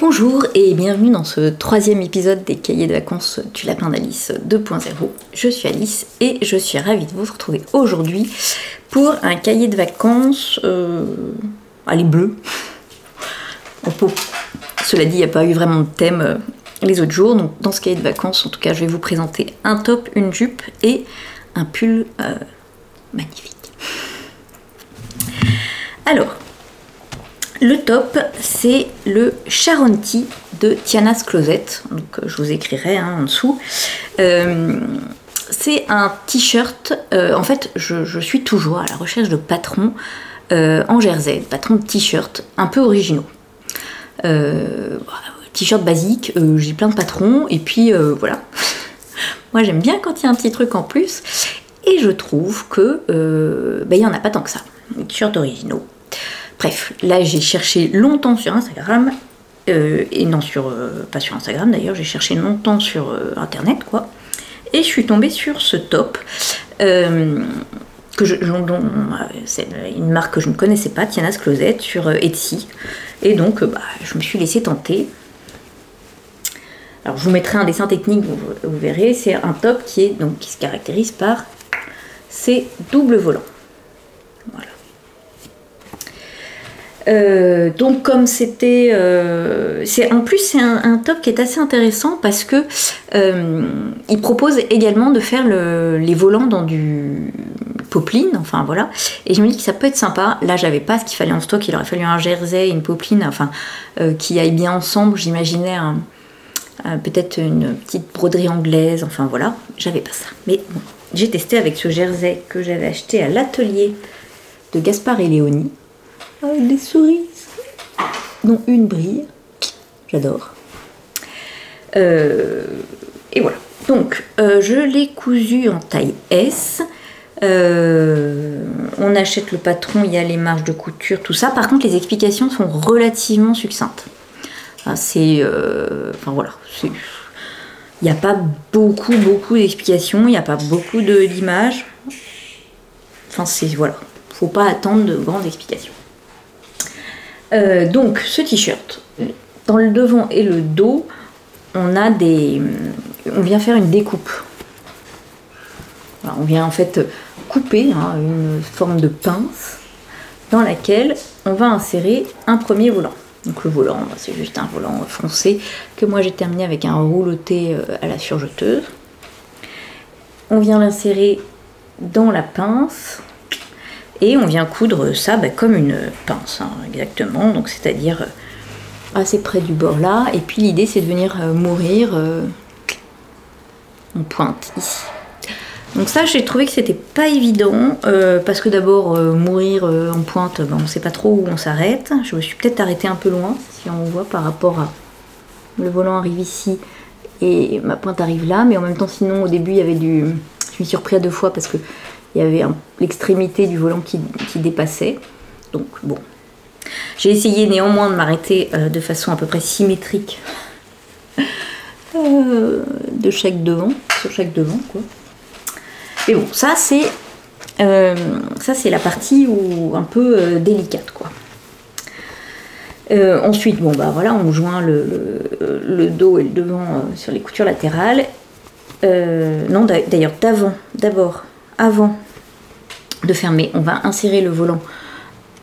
Bonjour et bienvenue dans ce troisième épisode des cahiers de vacances du Lapin d'Alice 2.0. Je suis Alice et je suis ravie de vous retrouver aujourd'hui pour un cahier de vacances allez, bleu, en peau. Cela dit, il n'y a pas eu vraiment de thème les autres jours, donc dans ce cahier de vacances, en tout cas, je vais vous présenter un top, une jupe et un pull magnifique. Alors, le top, c'est le Charonti de Tiana's Closet, donc je vous écrirai en dessous. C'est un t-shirt, en fait je suis toujours à la recherche de patrons en jersey, patrons de t-shirt un peu originaux. T-shirt basique, j'ai plein de patrons et puis voilà. Moi j'aime bien quand il y a un petit truc en plus et je trouve que il n'y en a pas tant que ça, les t-shirts originaux. Bref, là j'ai cherché longtemps sur Instagram, et non pas sur Instagram d'ailleurs, j'ai cherché longtemps sur internet quoi, et je suis tombée sur ce top, c'est une marque que je ne connaissais pas, Tiana's Closet, sur Etsy, et donc je me suis laissée tenter. Alors je vous mettrai un dessin technique, vous verrez, c'est un top qui se caractérise par ses doubles volants. Voilà. Donc comme c'était en plus c'est un top qui est assez intéressant parce que il propose également de faire les volants dans du popeline, enfin voilà, et je me dis que ça peut être sympa. Là j'avais pas ce qu'il fallait en stock, il aurait fallu un jersey, une popeline, enfin qui aillent bien ensemble. J'imaginais peut-être une petite broderie anglaise, enfin voilà, j'avais pas ça, mais bon, j'ai testé avec ce jersey que j'avais acheté à l'atelier de Gaspard et Léonie. Avec des cerises, dont une brille, j'adore. Et voilà, donc je l'ai cousu en taille S. On achète le patron, il y a les marges de couture, tout ça. Par contre, les explications sont relativement succinctes. Enfin voilà, il n'y a pas beaucoup d'explications, il n'y a pas beaucoup d'images. Enfin voilà, faut pas attendre de grandes explications. Donc ce t-shirt, dans le devant et le dos, on vient faire une découpe. Voilà, on vient en fait couper une forme de pince dans laquelle on va insérer un premier volant. Donc le volant, c'est juste un volant foncé que moi j'ai terminé avec un rouloté à la surjeteuse. On vient l'insérer dans la pince. Et on vient coudre ça comme une pince, exactement, donc c'est-à-dire assez près du bord là, et puis l'idée c'est de venir mourir en pointe ici. Donc ça j'ai trouvé que c'était pas évident, parce que d'abord mourir en pointe, on sait pas trop où on s'arrête. Je me suis peut-être arrêtée un peu loin, si on voit par rapport à... Le volant arrive ici et ma pointe arrive là, mais en même temps sinon au début il y avait du... Je m'y suis repris à deux fois parce que il y avait l'extrémité du volant qui dépassait. Donc bon. J'ai essayé néanmoins de m'arrêter de façon à peu près symétrique sur chaque devant quoi. Mais bon, ça c'est la partie un peu délicate quoi. Ensuite, voilà, on joint le dos et le devant sur les coutures latérales. Non, d'ailleurs, avant de fermer, on va insérer le volant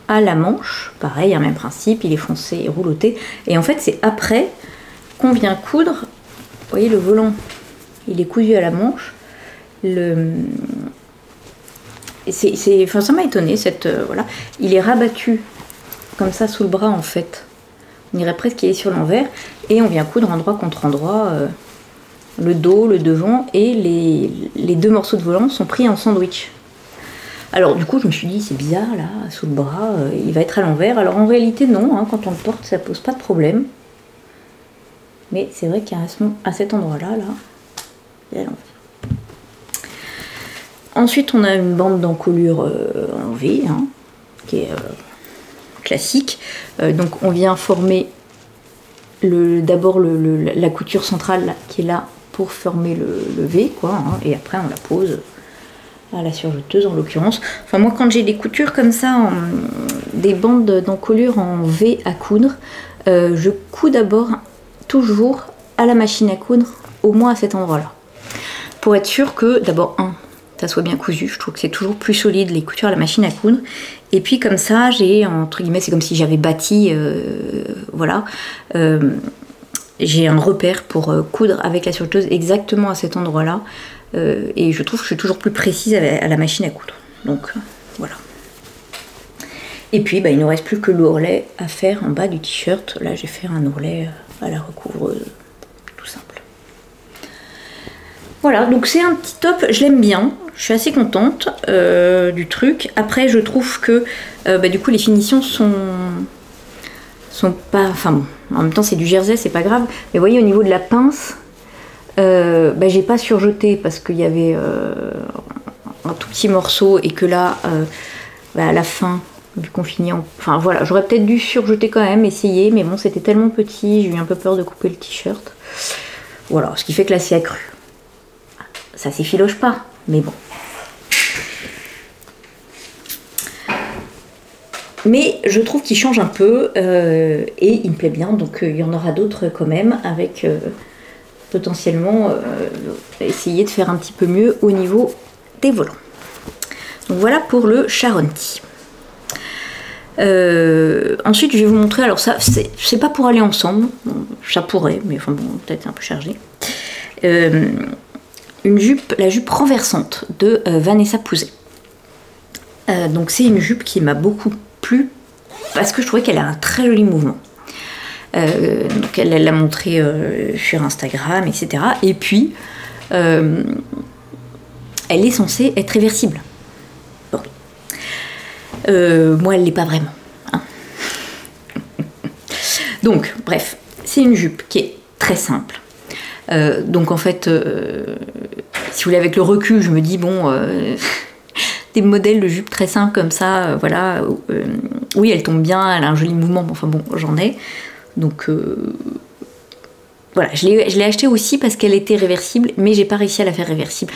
à la manche, pareil, même principe, il est foncé et rouloté, et en fait c'est après qu'on vient coudre, vous voyez le volant, il est cousu à la manche, ça m'a étonné, voilà, il est rabattu comme ça sous le bras en fait, on dirait presque qu'il est sur l'envers, et on vient coudre endroit contre endroit, le dos, le devant, et les deux morceaux de volant sont pris en sandwich. Alors du coup je me suis dit c'est bizarre là, sous le bras, il va être à l'envers. Alors en réalité non, quand on le porte ça pose pas de problème. Mais c'est vrai qu'à cet endroit-là, il est à l'envers. Ensuite on a une bande d'encolure en V, qui est classique. Donc on vient former d'abord la couture centrale là, qui est là pour former le V, quoi, et après on la pose à la surjeteuse en l'occurrence. Enfin moi quand j'ai des coutures comme ça, des bandes d'encolure en V à coudre, je couds d'abord toujours à la machine à coudre, au moins à cet endroit-là. Pour être sûr que, d'abord, ça soit bien cousu. Je trouve que c'est toujours plus solide les coutures à la machine à coudre. Et puis comme ça, j'ai, entre guillemets, c'est comme si j'avais bâti, voilà, j'ai un repère pour coudre avec la surjeteuse exactement à cet endroit-là. Et je trouve que je suis toujours plus précise à la machine à coudre. Donc, voilà. Et puis, il ne nous reste plus que l'ourlet à faire en bas du t-shirt. Là, j'ai fait un ourlet à la recouvreuse, tout simple. Voilà, donc c'est un petit top, je l'aime bien, je suis assez contente du truc. Après, je trouve que du coup les finitions sont pas... Enfin bon, en même temps c'est du jersey, c'est pas grave. Mais vous voyez, au niveau de la pince, j'ai pas surjeté parce qu'il y avait un tout petit morceau et que là, à la fin, vu qu'on finit en... Enfin voilà, j'aurais peut-être dû surjeter quand même, essayer, mais bon, c'était tellement petit, j'ai eu un peu peur de couper le t-shirt. Voilà, ce qui fait que là c'est accru. Ça s'effiloche pas, mais bon. Mais je trouve qu'il change un peu et il me plaît bien, donc il y en aura d'autres quand même, avec potentiellement essayer de faire un petit peu mieux au niveau des volants. Donc voilà pour le Charonti. Ensuite je vais vous montrer, alors ça c'est pas pour aller ensemble, ça pourrait, mais enfin bon, peut-être un peu chargé. Une jupe, la jupe renversante de Vanessa Pouzet. Donc c'est une jupe qui m'a beaucoup plu parce que je trouvais qu'elle a un très joli mouvement. Donc elle l'a montré sur Instagram, etc. Et puis elle est censée être réversible. Bon. Moi elle l'est pas vraiment. Hein. Donc bref, c'est une jupe qui est très simple. Donc en fait, si vous voulez, avec le recul, je me dis bon, des modèles de jupes très simples comme ça, voilà, oui, elle tombe bien, elle a un joli mouvement, mais enfin bon, j'en ai. Donc voilà, je l'ai achetée aussi parce qu'elle était réversible, mais j'ai pas réussi à la faire réversible.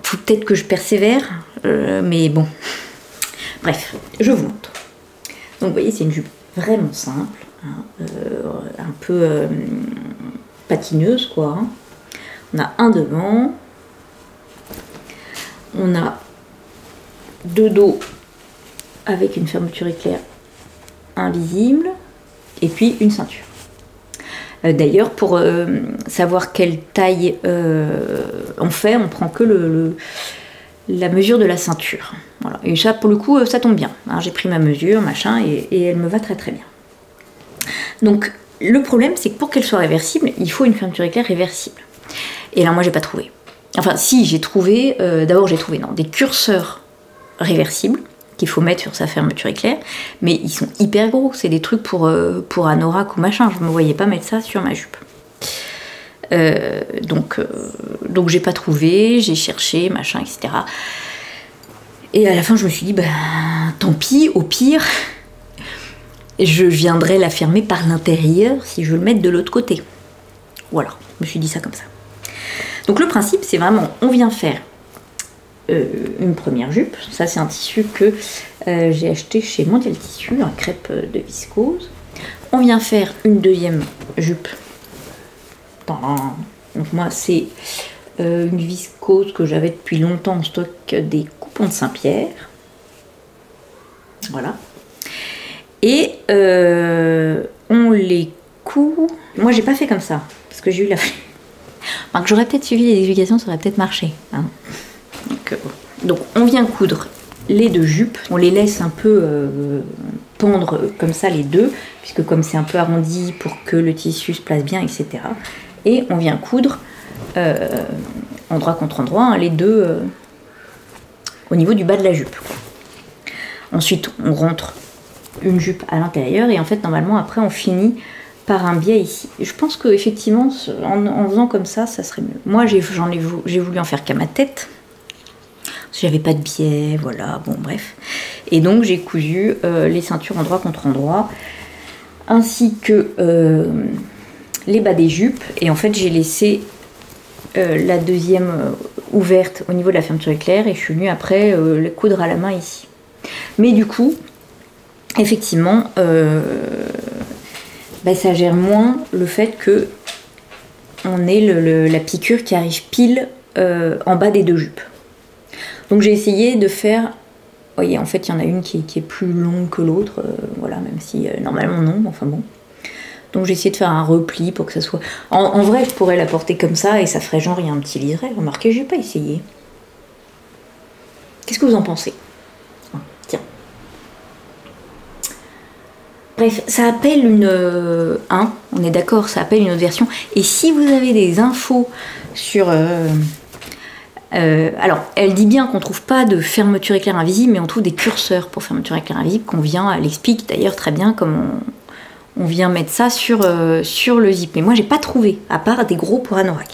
Faut peut-être que je persévère, mais bon. Bref, je vous montre. Donc vous voyez, c'est une jupe vraiment simple, hein, un peu patineuse quoi. Hein. On a un devant, on a deux dos avec une fermeture éclair invisible et puis une ceinture. D'ailleurs, pour savoir quelle taille on fait, on prend que la mesure de la ceinture. Voilà. Et ça, pour le coup, ça tombe bien. Hein, j'ai pris ma mesure, machin, et elle me va très très bien. Donc, le problème, c'est que pour qu'elle soit réversible, il faut une fermeture éclair réversible. Et là, moi, j'ai pas trouvé. Enfin, si, j'ai trouvé... D'abord, j'ai trouvé des curseurs réversibles qu'il faut mettre sur sa fermeture éclair, mais ils sont hyper gros. C'est des trucs pour anorak ou machin. Je me voyais pas mettre ça sur ma jupe. Donc j'ai pas trouvé, j'ai cherché, machin, etc. Et à la fin, je me suis dit, tant pis, au pire... je viendrai la fermer par l'intérieur si je veux le mettre de l'autre côté. Voilà, je me suis dit ça comme ça. Donc le principe, c'est vraiment, on vient faire une première jupe. Ça, c'est un tissu que j'ai acheté chez Mondial Tissu, un crêpe de viscose. On vient faire une deuxième jupe. Donc moi, c'est une viscose que j'avais depuis longtemps en stock, des coupons de Saint-Pierre. Voilà. Et on les coud. Moi, j'ai pas fait comme ça parce que j'ai eu la flemme. Donc, j'aurais peut-être suivi les explications, ça aurait peut-être marché. Hein. Donc, on vient coudre les deux jupes. On les laisse un peu pendre comme ça les deux, puisque comme c'est un peu arrondi pour que le tissu se place bien, etc. Et on vient coudre endroit contre endroit, hein, les deux au niveau du bas de la jupe. Ensuite, on rentre une jupe à l'intérieur et en fait normalement après on finit par un biais ici. Je pense que effectivement en faisant comme ça serait mieux. Moi j'ai voulu en faire qu'à ma tête. J'avais pas de biais, voilà, bon bref. Et donc j'ai cousu les ceintures endroit contre endroit ainsi que les bas des jupes et en fait j'ai laissé la deuxième ouverte au niveau de la fermeture éclair et je suis venue après les coudre à la main ici. Mais du coup effectivement, bah, ça gère moins le fait que on ait la piqûre qui arrive pile en bas des deux jupes. Donc j'ai essayé de faire, vous voyez, en fait il y en a une qui est plus longue que l'autre, voilà, même si normalement non, enfin bon. Donc j'ai essayé de faire un repli pour que ça soit... En vrai, je pourrais la porter comme ça et ça ferait genre, il y a un petit liseré. Remarquez, j'ai pas essayé. Qu'est-ce que vous en pensez? Tiens. Bref, ça appelle une... on est d'accord, ça appelle une autre version. Et si vous avez des infos sur... alors, elle dit bien qu'on trouve pas de fermeture éclair invisible, mais on trouve des curseurs pour fermeture éclair invisible qu'on vient... Elle explique d'ailleurs très bien comment... On vient mettre ça sur le zip. Mais moi, j'ai pas trouvé, à part des gros pour anorak.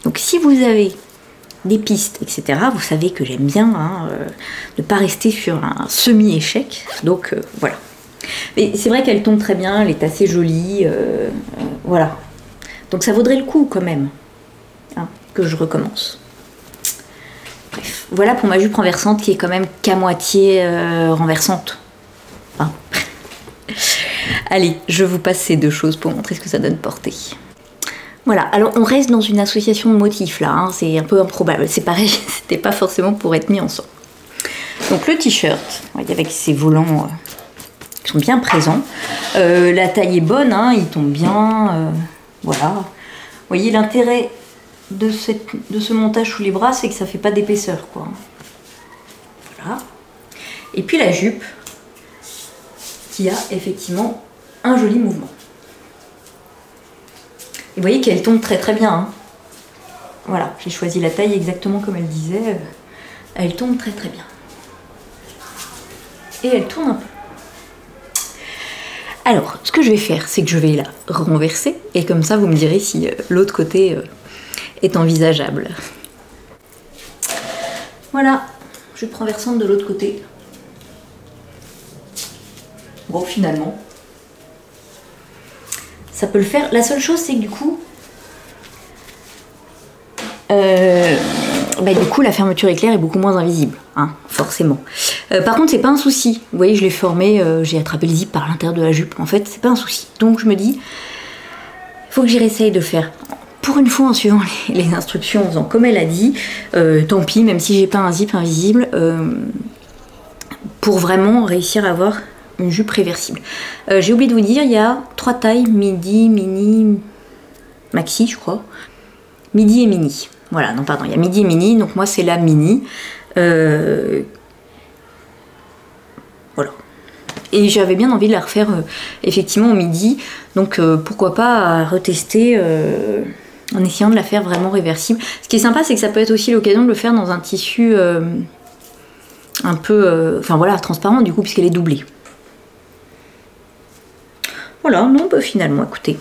Donc, si vous avez des pistes, etc., vous savez que j'aime bien ne pas rester sur un semi-échec. Donc, voilà. Mais c'est vrai qu'elle tombe très bien, elle est assez jolie. Voilà. Donc, ça vaudrait le coup, quand même, que je recommence. Bref, voilà pour ma jupe renversante qui est quand même qu'à moitié renversante. Allez, je vous passe ces deux choses pour montrer ce que ça donne portée. Voilà, alors on reste dans une association de motifs là, c'est un peu improbable. C'est pareil, c'était pas forcément pour être mis ensemble. Donc le t-shirt, avec ses volants qui sont bien présents. La taille est bonne, il tombe bien. Voilà. Vous voyez, l'intérêt de ce montage sous les bras, c'est que ça fait pas d'épaisseur, quoi. Voilà. Et puis la jupe, qui a effectivement un joli mouvement. Et vous voyez qu'elle tombe très très bien. Voilà, j'ai choisi la taille exactement comme elle disait. Elle tombe très très bien. Et elle tourne un peu. Alors, ce que je vais faire, c'est que je vais la renverser. Et comme ça, vous me direz si l'autre côté est envisageable. Voilà, je prends renversante de l'autre côté. Bon, finalement, ça peut le faire. La seule chose, c'est que du coup, la fermeture éclair est beaucoup moins invisible, forcément. Par contre, c'est pas un souci. Vous voyez, je l'ai formé, j'ai attrapé le zip par l'intérieur de la jupe. En fait, c'est pas un souci. Donc, je me dis, il faut que j'y réessaye de faire. Pour une fois, en suivant les instructions, en faisant comme elle a dit, tant pis, même si j'ai pas un zip invisible, pour vraiment réussir à avoir une jupe réversible. J'ai oublié de vous dire, il y a 3 tailles, midi, mini, maxi, je crois. Midi et mini. Voilà, non pardon, il y a midi et mini, donc moi c'est la mini. Voilà. Et j'avais bien envie de la refaire effectivement au midi, donc pourquoi pas retester en essayant de la faire vraiment réversible. Ce qui est sympa, c'est que ça peut être aussi l'occasion de le faire dans un tissu un peu, transparent du coup, puisqu'elle est doublée. Voilà, non, finalement, écoutez.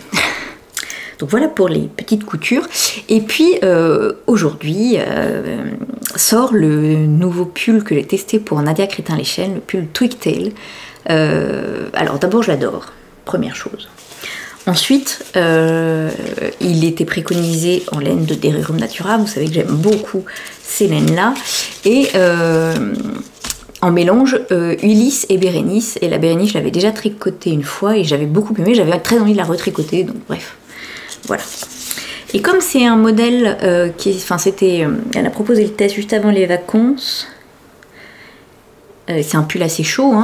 Donc voilà pour les petites coutures. Et puis aujourd'hui sort le nouveau pull que j'ai testé pour Nadia Crétin-Léchelle, le pull Twigtail. Alors d'abord, je l'adore, première chose. Ensuite, il était préconisé en laine de Dererum Natura. Vous savez que j'aime beaucoup ces laines-là. Et en mélange Ulysse et Bérénice. Et la Bérénice, je l'avais déjà tricotée une fois et j'avais beaucoup aimé. J'avais très envie de la retricoter. Donc bref, voilà. Et comme c'est un modèle elle a proposé le test juste avant les vacances. C'est un pull assez chaud,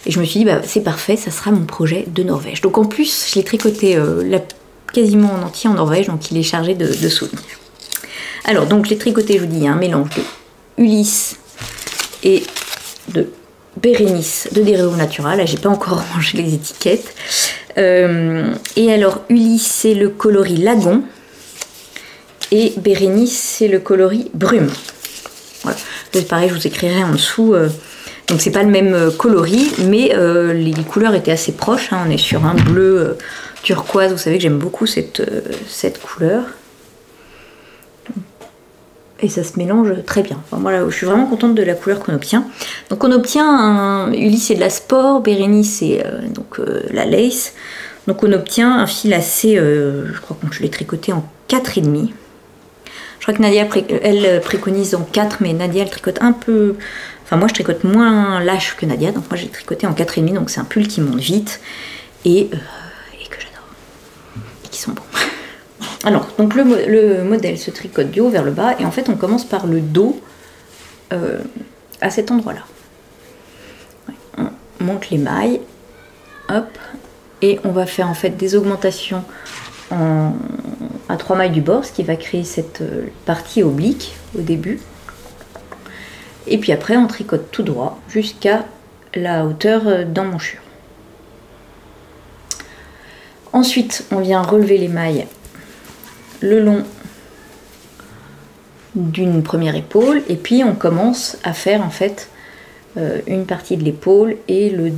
et je me suis dit, c'est parfait, ça sera mon projet de Norvège. Donc en plus, je l'ai tricoté quasiment en entier en Norvège, donc il est chargé de souvenirs. Alors, donc je l'ai tricoté, je vous dis, il y a un mélange de Ulysse et de Bérénice de Dererum Natura. Là, j'ai pas encore rangé les étiquettes. Et alors, Ulysse, c'est le coloris Lagon, et Bérénice, c'est le coloris Brume. Voilà. C'est pareil, je vous écrirai en dessous. Donc c'est pas le même coloris, mais les couleurs étaient assez proches. On est sur un bleu turquoise. Vous savez que j'aime beaucoup cette couleur. Et ça se mélange très bien. Enfin, voilà, je suis vraiment contente de la couleur qu'on obtient. Donc on obtient un Ulysse, c'est de la sport, Bérénice, c'est la lace. Donc on obtient un fil assez, je crois que je l'ai tricoté en 4,5. Je crois que Nadia, elle préconise en 4, mais Nadia, elle tricote un peu... Enfin, moi, je tricote moins lâche que Nadia, donc moi, j'ai tricoté en 4,5, donc c'est un pull qui monte vite et que j'adore. qu'ils sont bons. Alors, donc le modèle se tricote du haut vers le bas et en fait on commence par le dos à cet endroit-là. Ouais, on monte les mailles, hop, et on va faire en fait des augmentations à 3 mailles du bord, ce qui va créer cette partie oblique au début. Et puis après on tricote tout droit jusqu'à la hauteur d'emmanchure. Ensuite on vient relever les mailles le long d'une première épaule et puis on commence à faire en fait une partie de l'épaule et le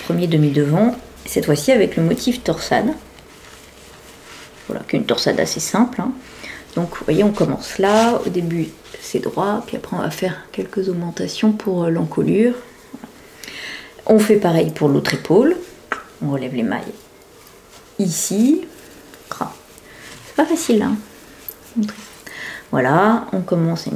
premier demi devant, cette fois-ci avec le motif torsade. Voilà, qu'une torsade assez simple, hein. Donc vous voyez on commence là, au début c'est droit, puis après on va faire quelques augmentations pour l'encolure. Voilà. On fait pareil pour l'autre épaule, on relève les mailles ici. C'est pas facile là. Voilà, on commence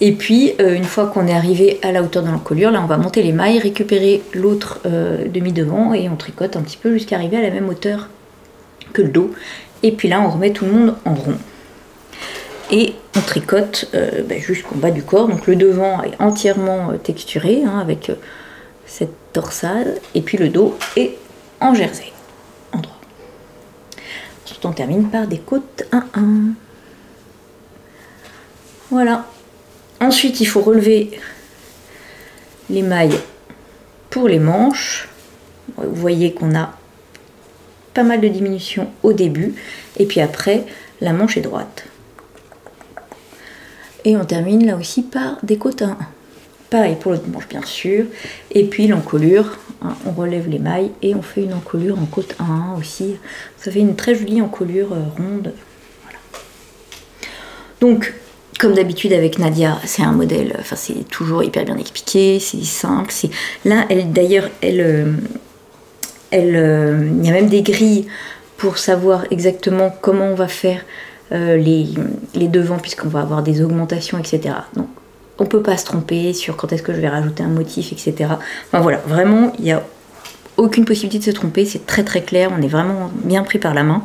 et puis une fois qu'on est arrivé à la hauteur de l'encolure, là on va monter les mailles, récupérer l'autre demi devant et on tricote un petit peu jusqu'à arriver à la même hauteur que le dos. Et puis là on remet tout le monde en rond. Et on tricote jusqu'au bas du corps. Donc le devant est entièrement texturé hein, avec cette torsade. Et puis le dos est en jersey, en droit. Ensuite on termine par des côtes 1-1. Voilà. Ensuite il faut relever les mailles pour les manches. Vous voyez qu'on a pas mal de diminution au début. Et puis après la manche est droite. Et on termine là aussi par des côtes 1-1. Pareil pour l'autre manche bien sûr. Et puis l'encolure, hein, on relève les mailles et on fait une encolure en côte 1-1 aussi. Ça fait une très jolie encolure ronde. Voilà. Donc, comme d'habitude avec Nadia, c'est un modèle, enfin c'est toujours hyper bien expliqué, c'est simple. Là, d'ailleurs, il y a même des grilles pour savoir exactement comment on va faire les devants, puisqu'on va avoir des augmentations, etc. Donc on peut pas se tromper sur quand est-ce que je vais rajouter un motif, etc. Enfin voilà, vraiment il n'y a aucune possibilité de se tromper, c'est très très clair, on est vraiment bien pris par la main.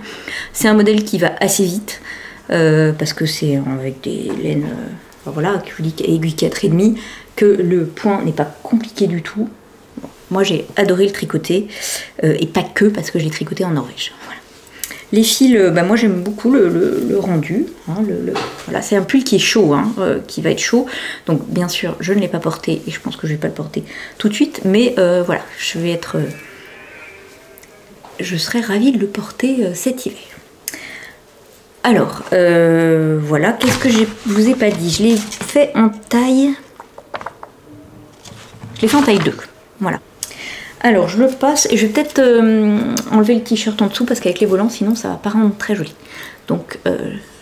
C'est un modèle qui va assez vite parce que c'est avec des laines voilà, acrylique et aiguille 4,5, que le point n'est pas compliqué du tout. Bon, moi j'ai adoré le tricoter et pas que parce que je l'ai tricoté en Norvège. Voilà. Les fils, moi j'aime beaucoup le rendu. Hein, voilà, c'est un pull qui est chaud, hein, qui va être chaud. Donc bien sûr, je ne l'ai pas porté et je pense que je ne vais pas le porter tout de suite. Mais voilà, je serais ravie de le porter cet hiver. Alors, voilà, qu'est-ce que je vous ai pas dit? Je l'ai fait en taille... Je l'ai fait en taille 2, voilà. Alors je le passe et je vais peut-être enlever le t-shirt en dessous parce qu'avec les volants sinon ça va pas rendre très joli. Donc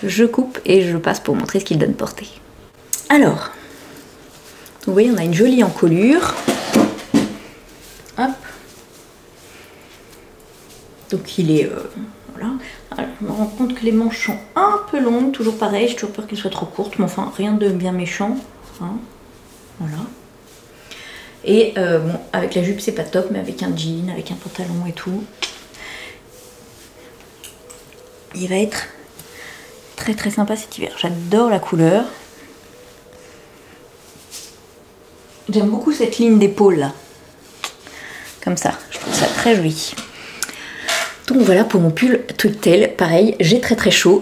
je coupe et je passe pour montrer ce qu'il donne portée. Alors, vous voyez on a une jolie encolure. Hop. Donc il est... voilà. Alors, je me rends compte que les manches sont un peu longues, toujours pareil, j'ai toujours peur qu'elles soient trop courtes, mais enfin rien de bien méchant. Hein. Voilà. Et bon, avec la jupe c'est pas top, mais avec un jean, avec un pantalon et tout, il va être très très sympa cet hiver. J'adore la couleur. J'aime beaucoup cette ligne d'épaule là, comme ça, je trouve ça très joli. Donc voilà pour mon pull Twill. Pareil, j'ai très très chaud,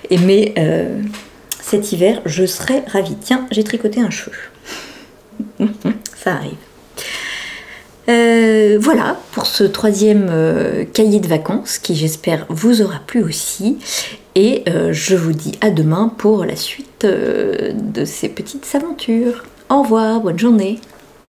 mais cet hiver je serai ravie. Tiens, j'ai tricoté un cheveu. Ça arrive. Voilà pour ce troisième cahier de vacances qui j'espère vous aura plu aussi. Et je vous dis à demain pour la suite de ces petites aventures. Au revoir, bonne journée.